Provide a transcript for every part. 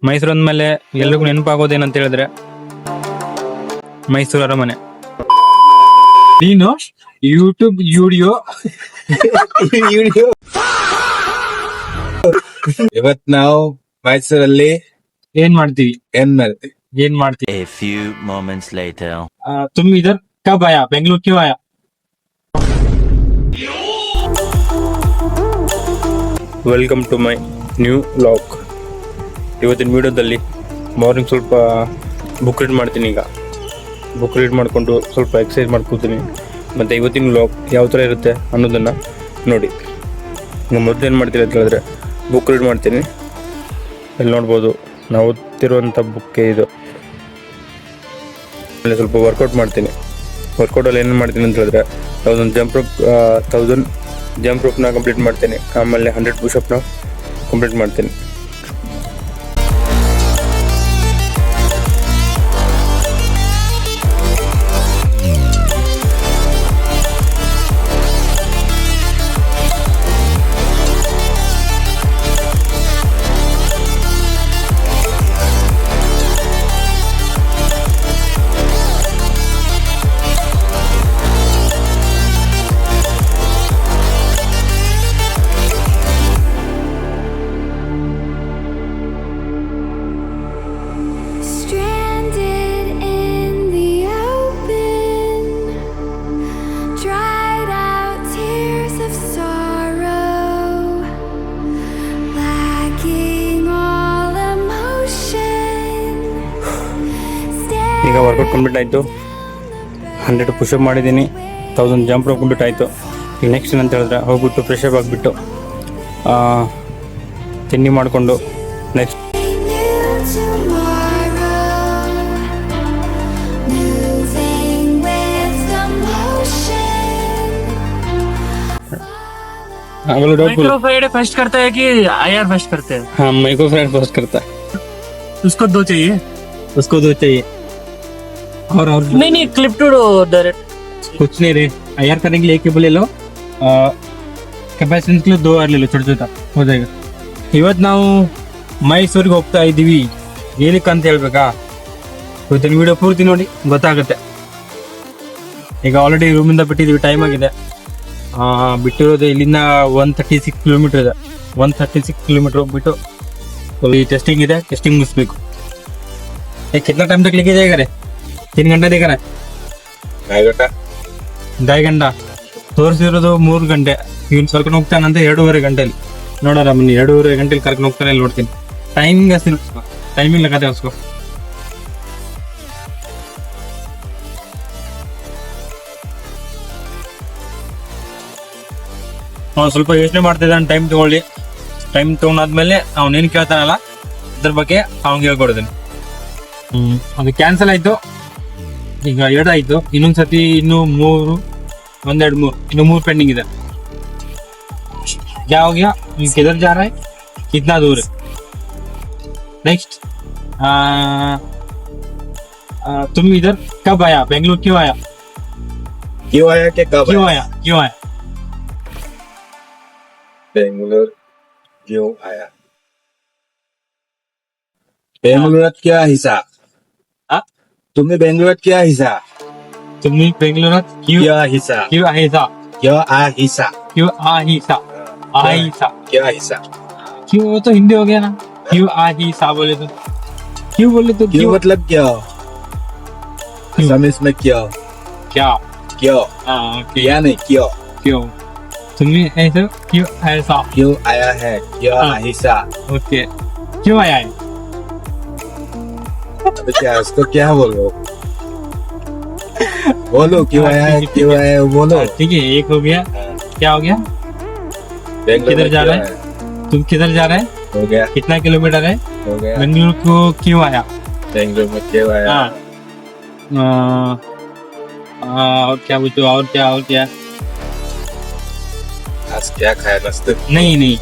ಮೈಸೂರು ಅಂದ್ಮೇಲೆ ಎಲ್ರಿಗೂ ನೆನಪಾಗೋದೇನಂತ ಹೇಳಿದ್ರೆ ಮೈಸೂರು ಅರಮನೆ. ನೀನು ಯೂಟ್ಯೂಬ್ ವಿಡಿಯೋ ಇವತ್ ನಾವು ಮೈಸೂರಲ್ಲಿ ಏನ್ ಮಾಡ್ತೀವಿ? ಏನ್ ಮಾಡ್ತೀವಿ? ಏನ್ ಮಾಡ್ತೀವಿ? A few moments later. तुम इधर कब आया? बेंगलुरु क्यों आया? Welcome to my new vlog. ಇವತ್ತಿನ ವಿಡಿಯೋದಲ್ಲಿ ಮಾರ್ನಿಂಗ್ ಸ್ವಲ್ಪ ಬುಕ್ ರೀಡ್ ಮಾಡ್ತೀನಿ. ಈಗ ಬುಕ್ ರೀಡ್ ಮಾಡಿಕೊಂಡು ಸ್ವಲ್ಪ ಎಕ್ಸಸೈಸ್ ಮಾಡ್ಕೊತೀನಿ. ಮತ್ತು ಇವತ್ತಿನ ವ್ಲಾಗ್ ಯಾವ ಥರ ಇರುತ್ತೆ ಅನ್ನೋದನ್ನು ನೋಡಿ. ಈಗ ಮೊದಲು ಏನು ಮಾಡ್ತೀನಿ ಅಂತ ಹೇಳಿದ್ರೆ ಬುಕ್ ರೀಡ್ ಮಾಡ್ತೀನಿ. ಇಲ್ಲಿ ನೋಡ್ಬೋದು ನಾವು ಓದ್ತಿರುವಂಥ ಬುಕ್ಕೆ ಇದು. ಆಮೇಲೆ ಸ್ವಲ್ಪ ವರ್ಕೌಟ್ ಮಾಡ್ತೀನಿ. ವರ್ಕೌಟಲ್ಲಿ ಏನು ಮಾಡ್ತೀನಿ ಅಂತ ಹೇಳಿದ್ರೆ 1000 ಜಂಪ್ ರೋಪ್ನ ಕಂಪ್ಲೀಟ್ ಮಾಡ್ತೀನಿ. ಆಮೇಲೆ 100 ಪುಷಪ್ನ ಕಂಪ್ಲೀಟ್ ಮಾಡ್ತೀನಿ. Stranded in the open, dried out tears of sorrow, lacking all emotion. ಈಗ ವರ್ಕೌಟ್ ಕಂಪ್ಲೀಟ್ ಆಯಿತು. 100 ಪುಷಪ್ ಮಾಡಿದ್ದೀನಿ. 1000 ಜಂಪ್ ರೋಪ್ ಕಂಪ್ಲೀಟ್ ಆಯಿತು. ಈಗ ನೆಕ್ಸ್ಟ್ ಏನಂತ ಹೇಳಿದ್ರೆ ಹೋಗ್ಬಿಟ್ಟು ಫ್ರೆಶ್ ಅಪ್ ಆಗಿಬಿಟ್ಟು ತಿಂಡಿ ಮಾಡಿಕೊಂಡು next Moving with the motion. आगे डॉट बोलो. फ्राइड फर्स्ट करता है कि आईआर फर्स्ट करते हैं? हाँ, माइक्रो फ्राइड पोस्ट करता है. उसको दो चाहिए? उसको 2 चाहिए. और नहीं क्लिप टू डायरेक्ट. कुछ नहीं रे. आईआर करने के लिए एक केबल ले लो. ಕೆಪಾಸಿಟನ್ಸ್ के लिए 2 ಆರ್ ले लो. छोटा हो जाएगा. ಇವತ್ತು ನಾವು ಮೈಸೂರಿಗೆ ಹೋಗ್ತಾ ಇದ್ದೀವಿ. ಏನಕ್ಕೆ ಅಂತ ಹೇಳ್ಬೇಕಾ? ಇವತ್ತಿನ ವಿಡಿಯೋ ಪೂರ್ತಿ ನೋಡಿ ಗೊತ್ತಾಗುತ್ತೆ. ಈಗ ಆಲ್ರೆಡಿ ರೂಮಿಂದ ಬಿಟ್ಟಿದ್ದೀವಿ. ಟೈಮ್ ಆಗಿದೆ. ಬಿಟ್ಟಿರೋದು ಇಲ್ಲಿಂದ 136 ಕಿಲೋಮೀಟರ್ ಇದೆ. 136 ಕಿಲೋಮೀಟರ್ ಹೋಗ್ಬಿಟ್ಟು ಈ ಟೆಸ್ಟಿಂಗ್ ಇದೆ. ಟೆಸ್ಟಿಂಗ್ ಮುಗಿಸ್ಬೇಕು. कितना टाइम तक लेके जाएगा रे? 3 ಗಂಟೆ देगा रे? 2 ಗಂಟೆ ತೋರಿಸಿರೋದು 3 ಗಂಟೆ. ಇವ್ನು ಕರ್ಕೊಂಡು ಹೋಗ್ತಾನಂತ 2.5 ಗಂಟೆಲಿ. ನೋಡೋಣ ಬನ್ನಿ. 2.5 ಗಂಟೆಲಿ ಕರ್ಕೊಂಡು ಹೋಗ್ತಾನೆ ಇಲ್ಲಿ ನೋಡ್ತೀನಿ. ಟೈಮಿಂಗ್ ಟೈಮಿಂಗ್ लगाते हैं उसको. ಅವ್ನು ಸ್ವಲ್ಪ ಯೋಚನೆ ಮಾಡ್ತಿದ್ದಾನೆ. ಟೈಮ್ ತಗೊಳ್ಳಿ. ಟೈಮ್ ತಗೊಂಡಾದ್ಮೇಲೆ ಅವನೇನು ಕೇಳ್ತಾನಲ್ಲ ಅದ್ರ ಬಗ್ಗೆ ಅವ್ನಿಗೆ ಹೇಳ್ಕೊಡ್ತೀನಿ. ಅದು ಕ್ಯಾನ್ಸಲ್ ಆಯ್ತು. ಈಗ 2 ಆಯ್ತು. ಇನ್ನೊಂದ್ಸತಿ ಇನ್ನೂ 3 ಇನ್ನು 3 पेंडिंग ಇದೆ. क्या हो गया? किधर जा रहा है? कितना दूर है? नेक्स्ट तुम इधर कब आया? बेंगलुरु क्यों आया? क्यों आया के कब क्यों आया? क्यों आया? बेंगलुरु क्यों आया? बेंगलुरु क्या हिस्सा? तुमने बेंगलुरु क्या हिस्सा? तुमने बेंगलुरु क्या हिस्सा? क्यों आया? क्या आ हिस्सा? क्यों आहिसा? आहिसा क्या हिस्सा? क्यों? वो तो हिंदी हो गया ना. क्यों आहिसा बोले तो क्यों बोले तो क्यों मतलब क्या? असमीज में क्या? क्या? क्यों? ओके. क्या नहीं क्यों? क्यों तुमने ऐसा क्यों ऐसा? क्यों आया है? क्या हिस्सा? ओके. क्यों आया है? तो क्या उसको क्या बोलो? बोलो क्यों आया है? क्यों आया है बोलो. ठीक है. एक हो गया. क्या हो गया? बेंगलुरु किधर में जा क्यों रहा है? आया? तुम किधर जा रहे हैं? हो गया. कितना किलोमीटर है? हो गया. बेंगलुरु को क्यों आया? बेंगलुरु में क्यों आया? हाँ. और क्या पूछो? और क्या? आज क्या खाया नाश्ते? नहीं.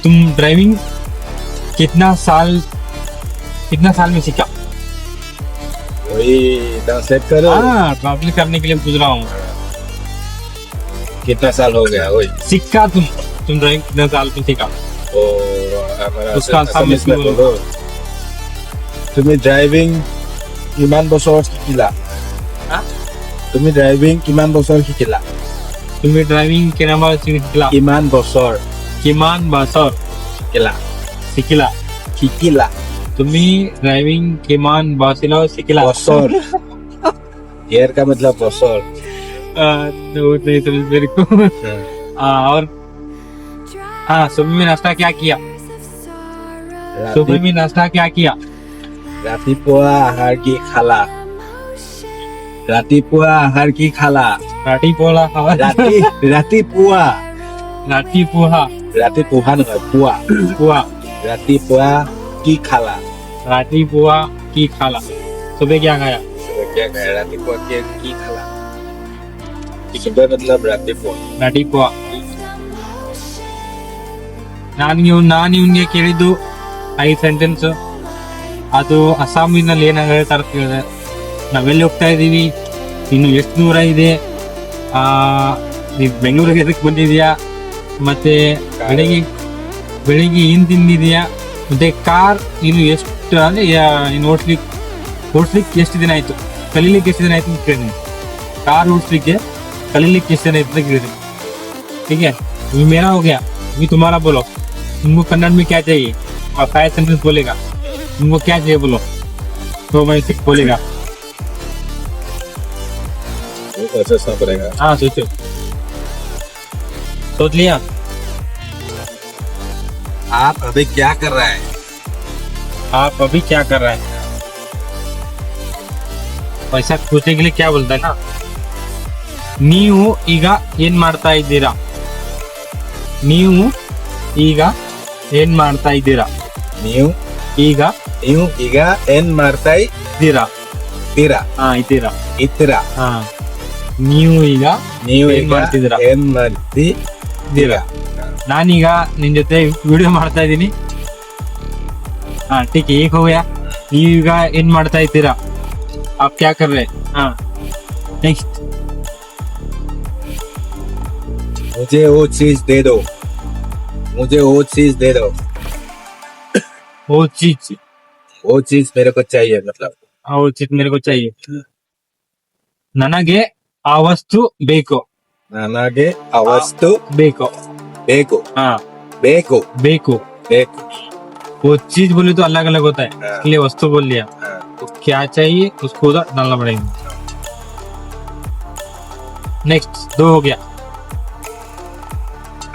तुम ड्राइविंग कितना साल में सीखा? वही ट्रांसलेट करो. हाँ, ट्रांसलेट करने के लिए पूछ रहा हूँ. कितना साल हो गया? वही सीखा तुम ड्राइविंग कितने साल में सीखा? ओ हमारा उसका असमीज में बोलो. बोलो. तुम्ही ड्रायव्हिंग किमान बसवर शिकिला हा? तुम्ही ड्रायव्हिंग किमान बसवर शिकिला तुम्ही ड्रायव्हिंग केल्यामुळे शिकला किमान बसवर किमान बसर शिकिला शिकला शिकिला तुम्ही ड्रायव्हिंग किमान बसला शिकला बसवर एयर का मतलब बसवर नहीं समझ मेरे को और हाँ सुबह में नाश्ता क्या किया सुबह में नाश्ता क्या किया रातिपुवा आहार की खाला रातिपुवा आहार की खाला राटी पोला खावा रातिपुवा राटी पोहा रातिपुहा নহয় पुवा पोहा रातिपुवा की खाला राटी पोहा की खाला सुबह क्या खाया क्या खाया रातिपुवा की खाला सुबह मतलब रातिपुवा ರಾಟಿ ಪೋಹ ನಾನು ಇವ್ನಿಗೆ ಕೇಳಿದ್ದು 5 ಸೆಂಟೆನ್ಸ್ ಅದು ಅಸ್ಸಾಮಿನಲ್ಲಿ ಏನಾಗ ಹೇಳ್ತಾರೆ ಕೇಳಿದೆ ನಾವೆಲ್ಲಿ ಹೋಗ್ತಾ ಇದೀವಿ ಇನ್ನು ಎಷ್ಟು ದೂರ ಇದೆ ನೀವು ಬೆಂಗಳೂರಿಗೆ ಎದಕ್ಕೆ ಬಂದಿದ್ಯಾ ಮತ್ತೆ ಬೆಳಿಗ್ಗೆ ಏನ್ ತಿಂದಿದ್ಯಾ ಮತ್ತೆ ಕಾರ್ ಇನ್ನು ಎಷ್ಟು ಅಂದ್ರೆ ಇನ್ನು ಓಡಿಸ್ಲಿಕ್ಕೆ ಎಷ್ಟು ದಿನ ಆಯ್ತು ಕಲೀಲಿಕ್ಕೆ ಎಷ್ಟು ದಿನ ಆಯ್ತು ಅಂತ ಕೇಳಿದ್ದೀನಿ कार ओडिसलिಕ್ಕೆ कलीलिಕ್ಕೆ ಎಷ್ಟು ದಿನ ಆಯ್ತು ಅಂತ ಕೇಳಿದ್ದೀನಿ ठीक है ये मेरा हो गया ये तुम्हारा बोलो तुमको कन्नड़ में क्या चाहिए और 5 सेंटेंस बोलेगा तुमको क्या चाहिए बोलो तो मैं सिख बोलेगा वो सोचना पड़ेगा हाँ सोचो सोच लिया आप अभी क्या कर रहा है आप अभी क्या कर रहे हैं पैसा पूछने के लिए क्या बोलता है ना ನೀವು ಈಗ ಏನ್ ಮಾಡ್ತಾ ಇದ್ದೀರಾ ನೀವು ಈಗ ಏನ್ ಮಾಡ್ತಾ ಇದ್ದೀರಾ ನೀವು ಈಗ ಈಗ ಏನ್ ಮಾಡ್ತಾ ಇದ್ದೀರಾ ಇದ್ದೀರಾ ಹಾ ಇದ್ದೀರಾ ಇದ್ದೀರಾ ಹಾ ನೀವು ಈಗ ನೀವು ಏನ್ ಮಾಡ್ತಿದ್ದೀರಾ ಏನ್ ಮಾಡ್ತಿದ್ದೀರಾ ನಾನೀಗ ನಿನ್ ಜೊತೆ ವಿಡಿಯೋ ಮಾಡ್ತಾ ಇದ್ದೀನಿ ಹಾ ಟೀಕ್ ಈಗ ಹೋಗ್ಯಾ ನೀವೀಗ ಏನ್ ಮಾಡ್ತಾ ಇದ್ದೀರಾ आप क्या कर रहे हैं हाँ नेक्स्ट मुझे वो चीज दे दो मुझे वो चीज दे दो वो चीज मेरे को चाहिए मतलब वो चीज मेरे को चाहिए ನನಗೆ ಆ ವಸ್ತು ಬೇಕು ನನಗೆ ಆ ವಸ್ತು ಬೇಕು ಬೇಕು हाँ ಬೇಕು ಬೇಕು ಬೇಕು वो चीज बोले तो अलग अलग होता है हाँ। इसलिए वस्तु बोल लिया हाँ। तो क्या चाहिए उसको उधर डालना पड़ेगा नेक्स्ट 2 हो गया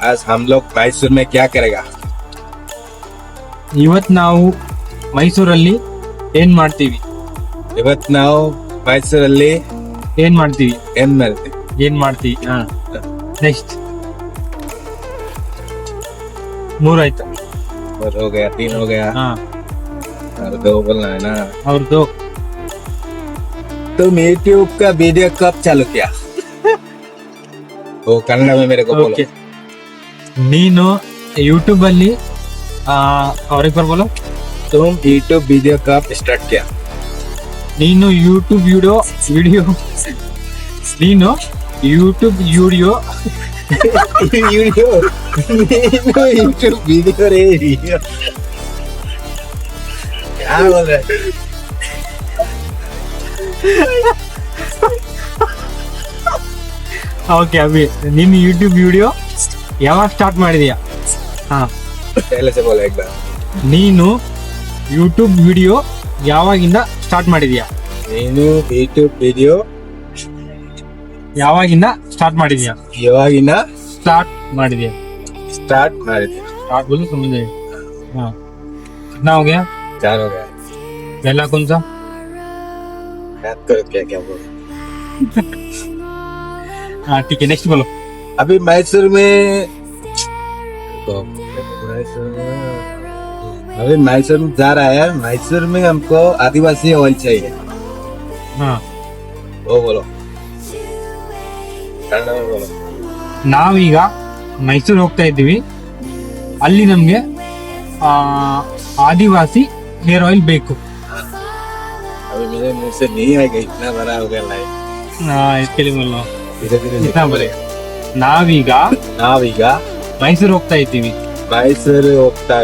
आज हम लोग मैसूर में क्या करेगा ಇವತ್ತು ನಾವು ಮೈಸೂರಲ್ಲಿ ಏನ್ ಮಾಡ್ತೀವಿ ಇವತ್ತು ನಾವು ಮೈಸೂರಲ್ಲಿ ಏನ್ ಮಾಡ್ತೀವಿ ಏನ್ ಮಾಡ್ತೀವಿ ಏನ್ ಮಾಡ್ತೀವಿ ಹಾ ನೆಕ್ಸ್ಟ್ 3 ಆಯ್ತು और हो गया 3 हो गया ಹಾ और 2 बोलना है ना ಅವ್ರದ್ದು तुम यूट्यूब का वीडियो कब चालू किया वो कन्नड़ में मेरे को बोलो ಓಕೆ ನೀನು ಯೂಟ್ಯೂಬ್ ಅಲ್ಲಿ ಅವ್ರಿಗೆ ಬರ್ಬೋಲು तुम यूट्यूब वीडियो कब स्टार्ट किया ನೀನು ಯೂಟ್ಯೂಬ್ ವಿಡಿಯೋ ನೀನು YouTube video video YouTube video रे वीडियो क्या बोल रहे ಓಕೆ ಅಭಿ ನೀನು ಯೂಟ್ಯೂಬ್ ವಿಡಿಯೋ ಯಾವಾಗ ಸ್ಟಾರ್ಟ್ ಮಾಡಿದೀಯಾ ಹಾ पहले से बोलो एक बार ನೀನು ಯೂಟ್ಯೂಬ್ ವಿಡಿಯೋ ಯಾವಾಗಿಂದ ಸ್ಟಾರ್ಟ್ ಮಾಡಿದೀಯಾ ನೀನು ಯೂಟ್ಯೂಬ್ ವಿಡಿಯೋ ಯಾವಾಗಿಂದ ಸ್ಟಾರ್ಟ್ ಮಾಡಿದೀಯಾ ಯಾವಾಗಿನ ಸ್ಟಾರ್ಟ್ ಮಾಡಿದೀಯಾ स्टार्ट ಮಾಡಿದೆ स्टार्ट बोलो समझ गए हाँ कितना हो गया 4 हो गया पहला कौन सा याद करो क्या क्या बोल हाँ ठीक है नेक्स्ट बोलो अभी मैसूर में अभी मैसूर में जा रहा है मैसूर में हमको आदिवासी ऑयल चाहिए हाँ वो बोलो कन्नड़ में बोलो ನಾವೀಗ ಮೈಸೂರು ಹೋಗ್ತಾ ಇದ್ದೀವಿ ಅಲ್ಲಿ ನಮ್ಗೆ ಆದಿವಾಸಿ ಹೇರ್ ಆಯಿಲ್ ಬೇಕು अभी मेरे मुंह से नहीं आएगा इतना बड़ा हो गया लाइफ इसके लिए बोलो धीरे धीरे इतना बोले ನಾವೀಗ ನಾವೀಗ ಮೈಸೂರು ಹೋಗ್ತಾ ಇದ್ದೀವಿ ಮೈಸೂರು ಹೋಗ್ತಾ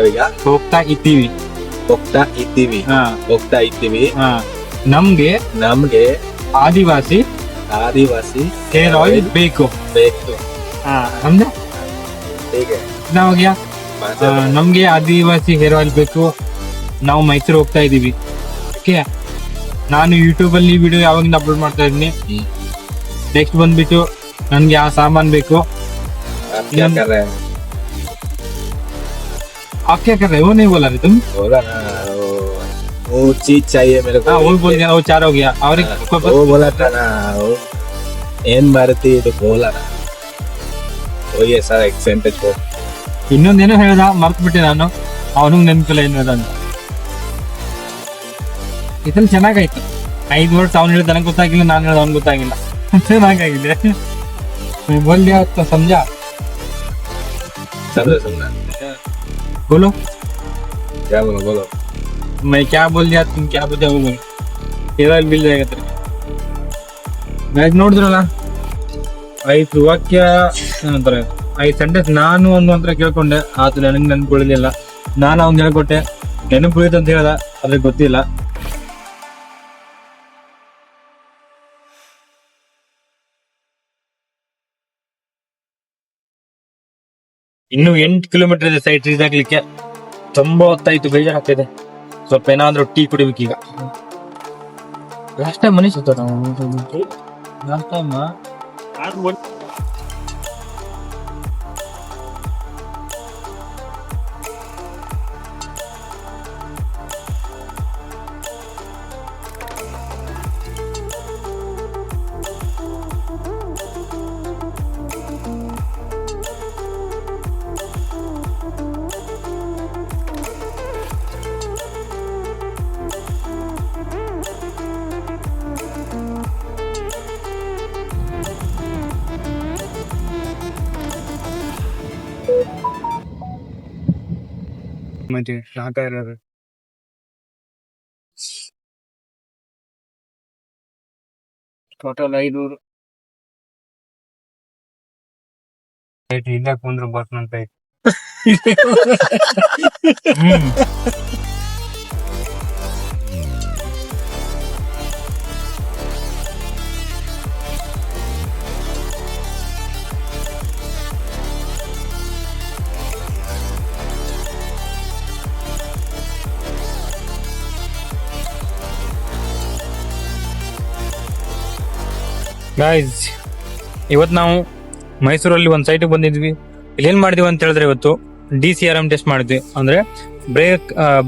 ಹೋಗ್ತಾ ಇದ್ದೀವಿ ಹೋಗ್ತಾ ಇದ್ದೀವಿ ಹಾ ಹೋಗ್ತಾ ಇದ್ದೀವಿ ಹಾ ನಮ್ಗೆ ನಮ್ಗೆ ಆದಿವಾಸಿ ಆದಿವಾಸಿ ಹೇರ್ ಆಯಿಲ್ ಬೇಕು. ಬೇಕು. ಹಾ ನಮ್ದು ಹೀಗೆ ನಾವಾಗ ನಮ್ಗೆ ಆದಿವಾಸಿ ಹೇರ್ ಆಯಿಲ್ ಬೇಕು. ನಾವು ಮೈಸೂರು ಹೋಗ್ತಾ ಇದೀವಿ. ಓಕೆ, ನಾನು ಯೂಟ್ಯೂಬ್ ಅಲ್ಲಿ ವಿಡಿಯೋ ಯಾವಾಗಿಂದ ಅಪ್ಲೋಡ್ ಮಾಡ್ತಾ ಇದೀನಿ. ನೆಕ್ಸ್ಟ್ ಬಂದ್ಬಿಟ್ಟು ನನ್ಗೆ ಆ ಸಾಮಾನ್ ಬೇಕು. आप क्या कर रहे हैं? आप क्या कर रहे हो? नहीं बोला रे तुम? बोला ना वो चीज चाहिए मेरे को. हाँ वो बोल दिया, वो 4 हो गया. और वो बोला था ना वो ಏನ್ ಭಾರತಿ ಇದು ಬೋಲ ಹೋಗಿ ಸರ್ ಎಕ್ಸೆಂಟೇಜ್ ಹೋಗಿ ಇನ್ನೊಂದೇನೋ ಹೇಳ್ದ, ಮರ್ತು ಬಿಟ್ಟೆ ನಾನು. ಅವನಿಗೆ ನೆನಪಿಲ್ಲ ಏನು ಅಂತ. ಇದ್ರಲ್ಲಿ ಚೆನ್ನಾಗಾಯ್ತು. 5 ವರ್ಷ ಅವ್ನು ಹೇಳಿದ ನನಗೆ ಗೊತ್ತಾಗಿಲ್ಲ, ನಾನು ಹೇಳಿದ ಅವ್ನಿಗೆ ಗೊತ್ತಾಗಿಲ್ಲ. ಚೆನ್ನಾಗಾಗಿದೆ. ಬೋಲ್ ದಿಯಾ तो समझा. समझो समझा बोलो. क्या बोलो मैं क्या बोल दिया, तुम क्या बोल वो बोलो. ಕೇರಳ ಬಿಲ್ ಆಗತ್ತೆ. ಮ್ಯಾಚ್ ನೋಡಿದ್ರಲ್ಲ, 5 ವಾಕ್ಯ ಏನಂತಾರೆ, 5 ಸೆಂಟೆನ್ಸ್ ನಾನು ಒಂದ್ರ ಕೇಳ್ಕೊಂಡೆ. ಆತ ನನಗೆ ನೆನಪುಳಿಲಿಲ್ಲ. ನಾನು ಅವ್ನು ಹೇಳ್ಕೊಟ್ಟೆ, ನೆನಪು ಉಳಿತು ಅಂತ ಹೇಳ್ದ, ಅದ್ರ ಗೊತ್ತಿಲ್ಲ. ಇನ್ನು 8 ಕಿಲೋಮೀಟರ್ ಇದೆ ಸೈಟ್ ರೀಚ್ ಆಗ್ಲಿಕ್ಕೆ. ತುಂಬಾ ಹೊತ್ತಾಯ್ತು, ಬೇಜಾರಾಗ್ತಿದೆ. ಸ್ವಲ್ಪ ಏನಾದ್ರೂ ಟೀ ಕುಡಿಬೇಕೀಗ. ಲಾಸ್ಟ್ ಟೈಮ್ ಮನೆ ಸುತ್ತ ಲಾಸ್ಟ್ ಟೈಮ್ म्हणजे काय ಟೋಟಲ್ 500 ಇಲ್ಲ ಕುಂದ್ರು ಬರ್ನಂತ ಐತಿ. ಗಾಯ್ಸ್, ಇವತ್ತು ನಾವು ಮೈಸೂರಲ್ಲಿ ಒಂದು ಸೈಟಿಗೆ ಬಂದಿದ್ವಿ. ಇಲ್ಲೇನು ಮಾಡಿದ್ವಿ ಅಂತ ಹೇಳಿದ್ರೆ, ಇವತ್ತು DCRM ಟೆಸ್ಟ್ ಮಾಡಿದ್ವಿ. ಅಂದರೆ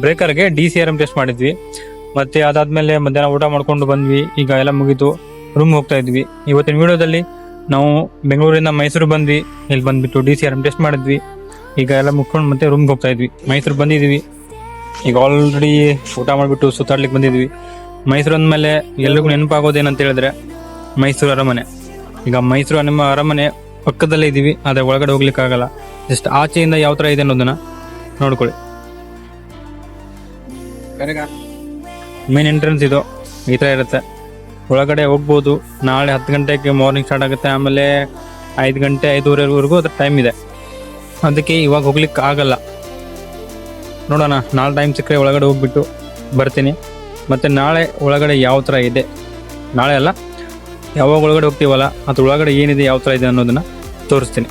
ಬ್ರೇಕರ್ಗೆ DCRM ಟೆಸ್ಟ್ ಮಾಡಿದ್ವಿ. ಮತ್ತು ಅದಾದಮೇಲೆ ಮಧ್ಯಾಹ್ನ ಊಟ ಮಾಡ್ಕೊಂಡು ಬಂದ್ವಿ. ಈಗ ಎಲ್ಲ ಮುಗೀತು, ರೂಮ್ ಹೋಗ್ತಾ ಇದ್ವಿ. ಇವತ್ತಿನ ವಿಡಿಯೋದಲ್ಲಿ ನಾವು ಬೆಂಗಳೂರಿಂದ ಮೈಸೂರು ಬಂದ್ವಿ. ಇಲ್ಲಿ ಬಂದುಬಿಟ್ಟು DCRM ಟೆಸ್ಟ್ ಮಾಡಿದ್ವಿ. ಈಗ ಎಲ್ಲ ಮುಗ್ಕೊಂಡು ಮತ್ತೆ ರೂಮ್ಗೆ ಹೋಗ್ತಾ ಇದ್ವಿ. ಮೈಸೂರು ಬಂದಿದ್ವಿ. ಈಗ ಆಲ್ರೆಡಿ ಊಟ ಮಾಡಿಬಿಟ್ಟು ಸುತ್ತಾಡ್ಲಿಕ್ಕೆ ಬಂದಿದ್ವಿ. ಮೈಸೂರು ಅಂದಮೇಲೆ ಎಲ್ರಿಗೂ ನೆನಪಾಗೋದೇನಂತ ಹೇಳಿದ್ರೆ ಮೈಸೂರು ಅರಮನೆ. ಈಗ ಮೈಸೂರು ಅರಮನೆ ಪಕ್ಕದಲ್ಲೇ ಇದ್ದೀವಿ, ಆದರೆ ಒಳಗಡೆ ಹೋಗ್ಲಿಕ್ಕೆ ಆಗಲ್ಲ. ಜಸ್ಟ್ ಆಚೆಯಿಂದ ಯಾವ ಥರ ಇದೆ ಅನ್ನೋದನ್ನ ನೋಡ್ಕೊಳ್ಳಿ. ಮೇನ್ ಎಂಟ್ರೆನ್ಸ್ ಇದು ಈ ಥರ ಇರುತ್ತೆ. ಒಳಗಡೆ ಹೋಗ್ಬೋದು. ನಾಳೆ 10 ಗಂಟೆಗೆ ಮಾರ್ನಿಂಗ್ ಸ್ಟಾರ್ಟ್ ಆಗುತ್ತೆ. ಆಮೇಲೆ 5 ಗಂಟೆ 5:30ವರೆಗೂ ಅದ್ರ ಟೈಮ್ ಇದೆ. ಅದಕ್ಕೆ ಇವಾಗ ಹೋಗ್ಲಿಕ್ಕೆ ಆಗಲ್ಲ. ನೋಡೋಣ, ನಾಳೆ ಟೈಮ್ ಸಿಕ್ಕರೆ ಒಳಗಡೆ ಹೋಗ್ಬಿಟ್ಟು ಬರ್ತೀನಿ. ಮತ್ತು ನಾಳೆ ಒಳಗಡೆ ಯಾವ ಥರ ಇದೆ, ನಾಳೆ ಅಲ್ಲ ಯಾವಾಗ ಒಳಗಡೆ ಹೋಗ್ತೀವಲ್ಲ ಅದ್ರ ಒಳಗಡೆ ಏನಿದೆ ಯಾವ ಥರ ಇದೆ ಅನ್ನೋದನ್ನ ತೋರಿಸ್ತೀನಿ.